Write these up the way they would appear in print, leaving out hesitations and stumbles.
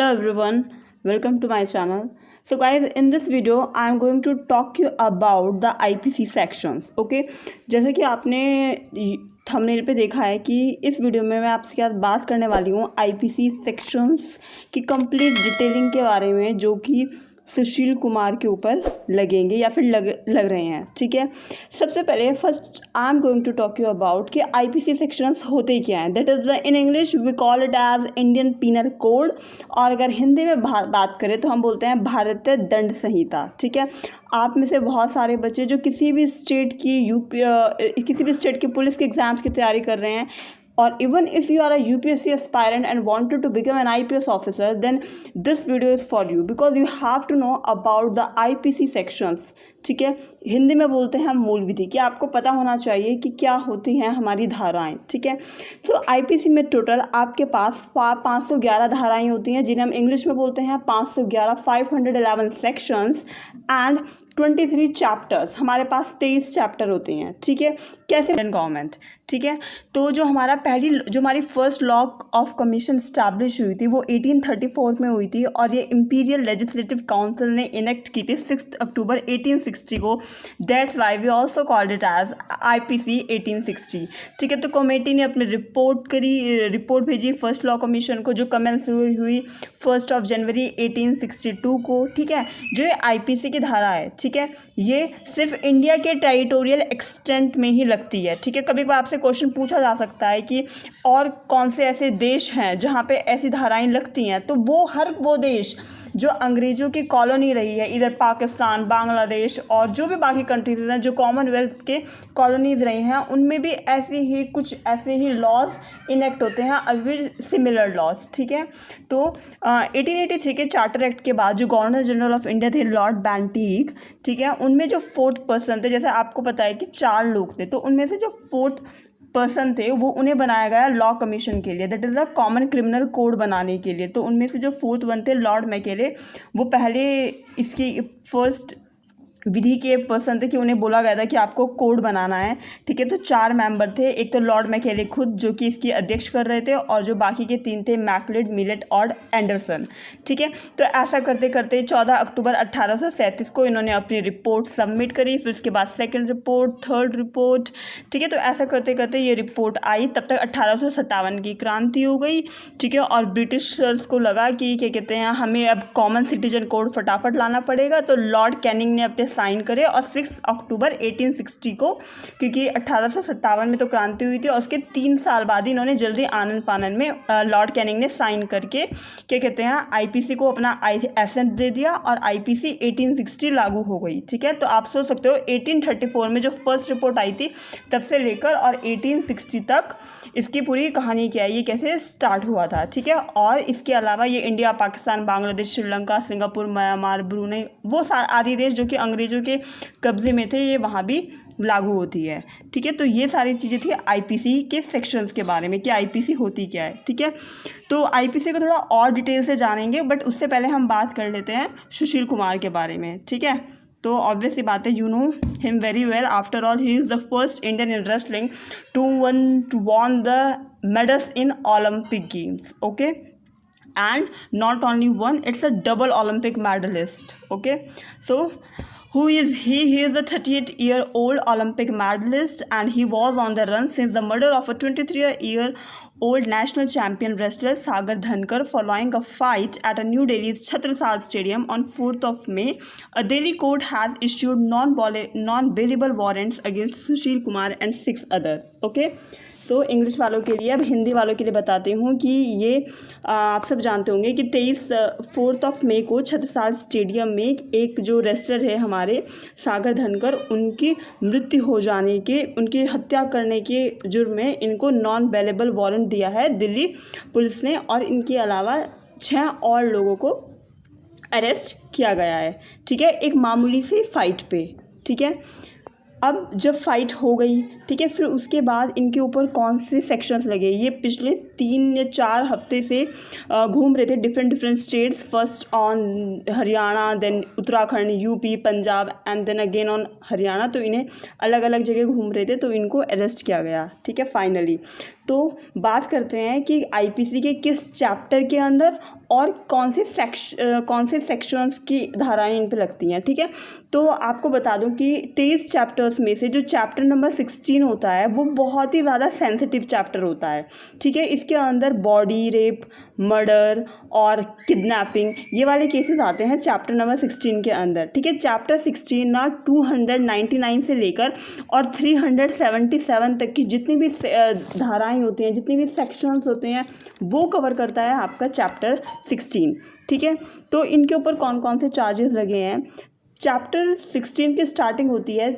Hello everyone, welcome to my channel. So guys, in this video I am going to talk you about the IPC sections. Okay, जैसे कि आपने thumbnail पे देखा है कि इस वीडियो में मैं आपसे क्या बात करने वाली हूँ IPC सेक्शंस की कंप्लीट डिटेलिंग के बारे में, जो कि सुशील कुमार के ऊपर लगेंगे या फिर लग रहे हैं। ठीक है, सबसे पहले first I am going to talk you about कि आईपीसी सेक्शंस होते क्या हैं। That is the in English we call it as Indian penal code, और अगर हिंदी में बात करें तो हम बोलते हैं भारतीय दंड संहिता। ठीक है, आप में से बहुत सारे बच्चे जो किसी भी स्टेट की पुलिस के एग्ज़ाम्स की तैयारी कर रहे हैं, or even if you are a UPSC aspirant and wanted to become an IPS officer, then this video is for you because you have to know about the IPC sections. ठीक है, हिंदी में बोलते हैं मूल विधि, कि आपको पता होना चाहिए कि क्या होती हैं हमारी धाराएं। ठीक है, तो IPC में टोटल आपके पास 511 धाराएं होती हैं, जिन्हें हम इंग्लिश में बोलते हैं 511, 511 सेक्शंस एंड 23 चैप्टर्स। हमारे पास 23 चैप्टर होते हैं। ठीक है, कैसे गवर्नमेंट। ठीक है, तो जो हमारी first law of commission establish हुई थी वो 1834 में हुई थी, और ये इंपीरियल लेजिस्लेटिव काउंसिल ने इनेक्ट की थी 6 अक्टूबर 1860 को। That's why we also called it as IPC 1860। ठीक है, तो कमेटी ने अपनी रिपोर्ट भेजी फर्स्ट लॉ कमीशन को, जो कमेंस हुई 1 जनवरी 1862 को। ठीक है, जो ये IPC की धारा है, ठीक है, ये सिर्फ इंडिया के टेरिटोरियल एक्सटेंट में ही लगती है। ठीक है, कभी कभी आपसे क्वेश्चन पूछा जा सकता है कि और कौन से ऐसे देश हैं जहाँ पे ऐसी धाराएं लगती हैं, तो वो देश जो अंग्रेज़ों की कॉलोनी रही है, इधर पाकिस्तान, बांग्लादेश और जो भी बाकी कंट्रीज हैं जो कॉमनवेल्थ के कॉलोनीज़ रही हैं, उनमें भी कुछ ऐसे ही लॉज इनेक्ट होते हैं, अभी सिमिलर लॉज। ठीक है, तो 1883 के चार्टर एक्ट के बाद जो गवर्नर जनरल ऑफ इंडिया थे लॉर्ड बैंटिक, ठीक है, उनमें जो 4th पर्सन थे, जैसे आपको पता है कि 4 लोग थे, तो उनमें से जो 4th पर्सन थे वो उन्हें बनाया गया लॉ कमीशन के लिए, that is the common criminal code बनाने के लिए। तो उनमें से जो 4th वन थे लॉर्ड मैकेले, वो पहले इसकी फर्स्ट विधि के पर्सन थे कि उन्हें बोला गया था कि आपको कोड बनाना है। ठीक है, तो 4 मेंबर थे, एक तो लॉर्ड मैकेले खुद जो कि इसकी अध्यक्ष कर रहे थे, और जो बाकी के 3 थे मैकलेड, मिलेट और एंडरसन। ठीक है, तो ऐसा करते करते 14 अक्टूबर 1837 को इन्होंने अपनी रिपोर्ट सबमिट करी, फिर उसके बाद 2nd रिपोर्ट, 3rd रिपोर्ट। ठीक है, तो ऐसा करते करते ये रिपोर्ट आई, तब तक 1857 की क्रांति हो गई। ठीक है, और ब्रिटिशर्स को लगा कि क्या कहते हैं, हमें अब कॉमन सिटीजन कोड फटाफट लाना पड़ेगा, तो लॉर्ड कैनिंग ने अपने साइन करे, और 6 अक्टूबर 1860 को, क्योंकि 1857 में तो क्रांति हुई थी और उसके 3 साल बाद ही इन्होंने जल्दी आनन फानन में लॉर्ड कैनिंग ने साइन करके क्या कहते हैं IPC को अपना एसेंट दे दिया, और IPC 1860 लागू हो गई। ठीक है, तो आप सोच सकते हो 1834 में जो फर्स्ट रिपोर्ट आई थी तब से लेकर और 1860 तक इसकी पूरी कहानी क्या है, ये कैसे स्टार्ट हुआ था। ठीक है, और इसके अलावा ये India, Pakistan, Bangladesh, Sri Lanka, Singapore, Myanmar, Brunei, वो आदि देश जो कि अंग्रेज़ों के कब्जे में थे, ये वहाँ भी लागू होती है। ठीक है, तो ये सारी चीज़ें थी IPC के सेक्शंस के बारे में कि IPC होती क्या है। ठीक है, तो IPC को थोड़ा और डिटेल से जानेंगे, बट उससे पहले हम बात कर लेते हैं सुशील कुमार के बारे में। ठीक है, तो ऑब्वियसली बात है, you know him very well, after all he is the first Indian in wrestling to won the medals in Olympic Games. Okay, and not only one, it's a double Olympic medalist. Okay, so who is he? He is a 38-year-old Olympic medalist, and he was on the run since the murder of a 23-year-old national champion wrestler Sagar Dhankar following a fight at a New Delhi's Chhatrasat Stadium on 4th of May. A Delhi court has issued non-bailable warrants against Sushil Kumar and 6 others. Okay, so English वालों के लिए, अब हिंदी वालों के लिए बताती हूँ कि ये आप सब जानते होंगे कि 4th मई को छत्रसाल स्टेडियम में एक जो रेसलर है हमारे सागर धनकर, उनकी मृत्यु हो जाने के, उनकी हत्या करने के जुर्म में इनको नॉन बेलेबल वारंट दिया है दिल्ली पुलिस ने, और इनके अलावा 6 और लोगों को अरेस्ट किया गया है। ठीक है, एक मामूली सी फाइट पे। ठीक है, अब जब फाइट हो गई, ठीक है, फिर उसके बाद इनके ऊपर कौन से सेक्शंस लगे, ये पिछले 3 या 4 हफ्ते से घूम रहे थे different states, first on Haryana, then Uttarakhand, UP, Punjab and then again on Haryana. तो इन्हें अलग अलग जगह घूम रहे थे, तो इनको अरेस्ट किया गया। ठीक है, फाइनली तो बात करते हैं कि IPC के किस चैप्टर के अंदर और कौन से सेक्शंस की धाराएं इन पे लगती हैं, ठीक है। तो आपको बता दूं कि 23 चैप्टर्स में से जो चैप्टर नंबर 16 होता है वो बहुत ही ज़्यादा सेंसिटिव चैप्टर होता है, ठीक है। इसके अंदर बॉडी रेप, मर्डर और किडनैपिंग ये वाले केसेस आते हैं चैप्टर नंबर 16 के अंदर, ठीक है। चैप्टर 16 ना 299 से लेकर और 377 तक की जितनी भी धाराएं होती हैं, जितनी भी सेक्शंस होते हैं, वो कवर करता है आपका चैप्टर 16, ठीक है। तो इनके ऊपर कौन कौन से चार्जेस लगे हैं। चैप्टर 16 की स्टार्टिंग होती है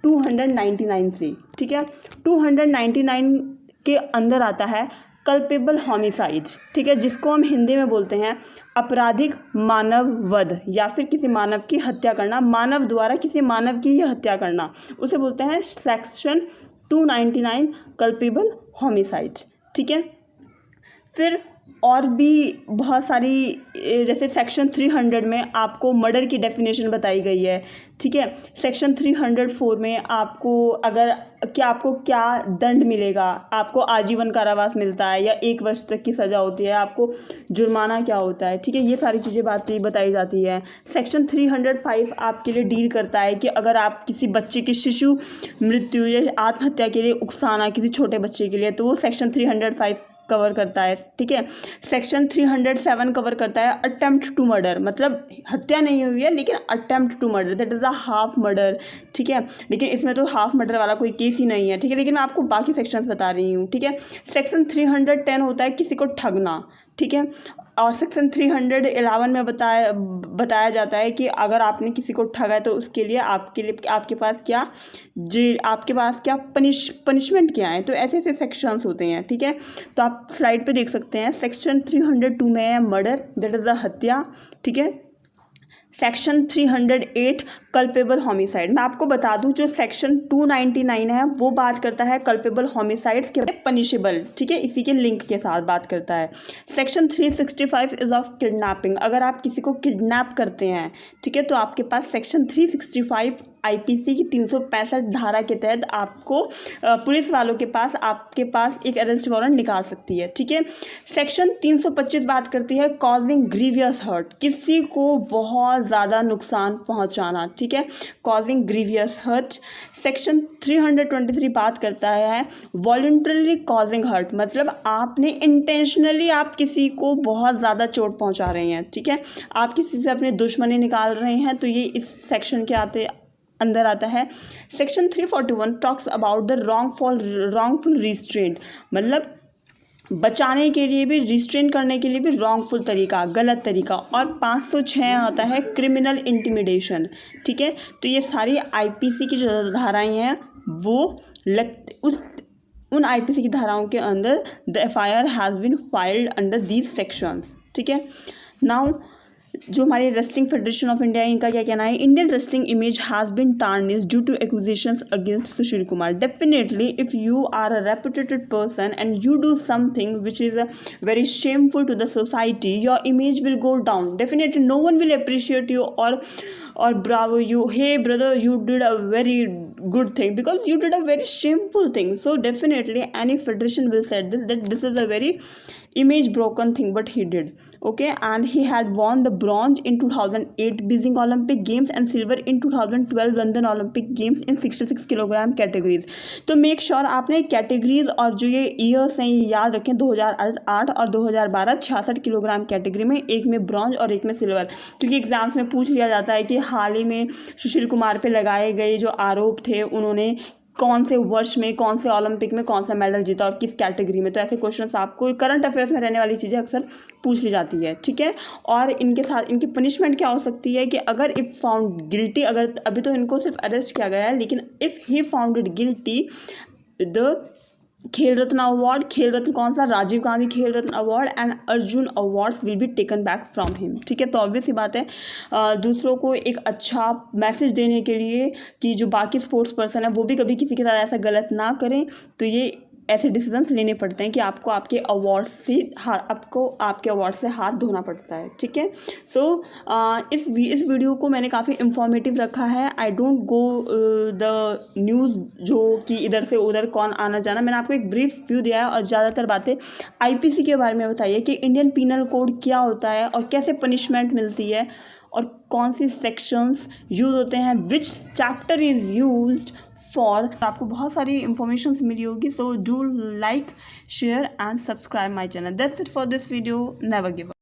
299 से, ठीक है। 299 के अंदर आता है कल्पेबल होमिसाइड, ठीक है, जिसको हम हिंदी में बोलते हैं आपराधिक मानव वध, या फिर किसी मानव की हत्या करना, मानव द्वारा किसी मानव की ही हत्या करना, उसे बोलते हैं सेक्शन 299 कल्पेबल होमिसाइड, ठीक है। फिर और भी बहुत सारी जैसे सेक्शन 300 में आपको मर्डर की डेफिनेशन बताई गई है, ठीक है। सेक्शन 304 में आपको क्या दंड मिलेगा, आपको आजीवन कारावास मिलता है या 1 वर्ष तक की सज़ा होती है, आपको जुर्माना क्या होता है, ठीक है। ये सारी चीज़ें बताई जाती है। सेक्शन 305 आपके लिए डील करता है कि अगर आप किसी बच्चे की शिशु मृत्यु या आत्महत्या के लिए उकसाना किसी छोटे बच्चे के लिए, तो वो सेक्शन 305 कवर करता है, ठीक है। सेक्शन 307 कवर करता है अटेम्प्ट टू मर्डर, मतलब हत्या नहीं हुई है लेकिन attempt to murder, that is a half murder, ठीक है। लेकिन इसमें तो हाफ मर्डर वाला कोई केस ही नहीं है, ठीक है। लेकिन मैं आपको बाकी सेक्शंस बता रही हूँ, ठीक है। सेक्शन 310 होता है किसी को ठगना, ठीक है। और सेक्शन 311 में बताया जाता है कि अगर आपने किसी को ठगा है तो उसके लिए आपके पास क्या पनिशमेंट क्या है। तो ऐसे ऐसे सेक्शंस होते हैं, ठीक है। तो आप स्लाइड पे देख सकते हैं सेक्शन 302 में है मर्डर, दैट इज़ द हत्या, ठीक है। Section 308 culpable homicide. मैं आपको बता दूं जो सेक्शन 299 है वो बात करता है कल्पेबल होमिसाइड्स के पनिशेबल, ठीक है, इसी के लिंक के साथ बात करता है। सेक्शन 365 इज ऑफ किडनैपिंग, अगर आप किसी को किडनैप करते हैं, ठीक है, तो आपके पास सेक्शन 365 आईपीसी की 365 धारा के तहत आपको पुलिस वालों के पास आपके पास एक अरेस्ट वारंट निकाल सकती है, ठीक है। सेक्शन 325 बात करती है कॉजिंग ग्रीवियस हर्ट, किसी को बहुत ज़्यादा नुकसान पहुंचाना, ठीक है, कॉजिंग ग्रीवियस हर्ट। सेक्शन 323 बात करता है वॉलंटरली कॉजिंग हर्ट, मतलब आपने इंटेंशनली आप किसी को बहुत ज़्यादा चोट पहुंचा रहे हैं, ठीक है, आप किसी से अपनी दुश्मनी निकाल रहे हैं, तो ये इस सेक्शन के अंदर आता है। Section 341 talks about the wrongful restraint, मतलब बचाने के लिए भी, रिस्ट्रेन करने के लिए भी रॉन्गफुल तरीका, गलत तरीका। और 506 आता है क्रिमिनल इंटिमिडेशन, ठीक है। तो ये सारी आईपीसी की जो धाराएं हैं वो उन आईपीसी की धाराओं के अंदर the FIR has been filed under these sections, ठीक है। नाउ जो हमारे रेसलिंग फेडरेशन ऑफ इंडिया है, इनका क्या कहना है, Indian wrestling image has been tarnished due to accusations against Sushil Kumar. Definitely if you are a reputed person and you do something which is very shameful to the society, your image will go down. Definitely no one will appreciate you or bravo you, hey brother, you did a very good thing, because you did a very shameful thing. So definitely any federation will say that this is a very image broken thing, but he did, okay. And he had won the bronze in 2008 Beijing Olympic Games and silver in 2012 London Olympic Games in 66 kilogram categories. तो make sure आपने categories और जो ये years हैं ये याद रखें, 2008 और 2012 66 किलोग्राम कैटेगरी में, एक में ब्रॉन्ज और एक में सिल्वर, क्योंकि एग्जाम्स में पूछ लिया जाता है कि हाल ही में सुशील कुमार पे लगाए गए जो आरोप थे, उन्होंने कौन से वर्ष में, कौन से ओलंपिक में कौन सा मेडल जीता और किस कैटेगरी में। तो ऐसे क्वेश्चंस आपको करंट अफेयर्स में रहने वाली चीज़ें अक्सर पूछ ली जाती है, ठीक है। और इनके साथ इनकी पनिशमेंट क्या हो सकती है कि अगर इफ़ फाउंड गिल्टी, अगर अभी तो इनको सिर्फ अरेस्ट किया गया है, लेकिन if he founded guilty, the खेल रत्न अवार्ड, खेल रत्न कौन सा, Rajiv Gandhi Khel Ratna award and Arjuna awards will be taken back from him, ठीक है। तो ऑब्वियस ही बात है दूसरों को एक अच्छा मैसेज देने के लिए कि जो बाकी स्पोर्ट्स पर्सन है वो भी कभी किसी के साथ ऐसा गलत ना करें, तो ये ऐसे डिसीजंस लेने पड़ते हैं कि आपको आपके अवार्ड से आपको आपके अवार्ड से हाथ धोना पड़ता है, ठीक है। सो इस वीडियो को मैंने काफ़ी इंफॉर्मेटिव रखा है। I don't go the news जो कि इधर से उधर कौन आना जाना, मैंने आपको एक ब्रीफ व्यू दिया है और ज़्यादातर बातें आईपीसी के बारे में बताइए कि इंडियन पीनल कोड क्या होता है और कैसे पनिशमेंट मिलती है और कौन सी सेक्शंस यूज़ होते हैं, विच चैप्टर इज़ यूज्ड फॉर। आपको बहुत सारी इंफॉर्मेशन मिली होगी। So do like, share and subscribe my channel. That's it for this video. Never give up.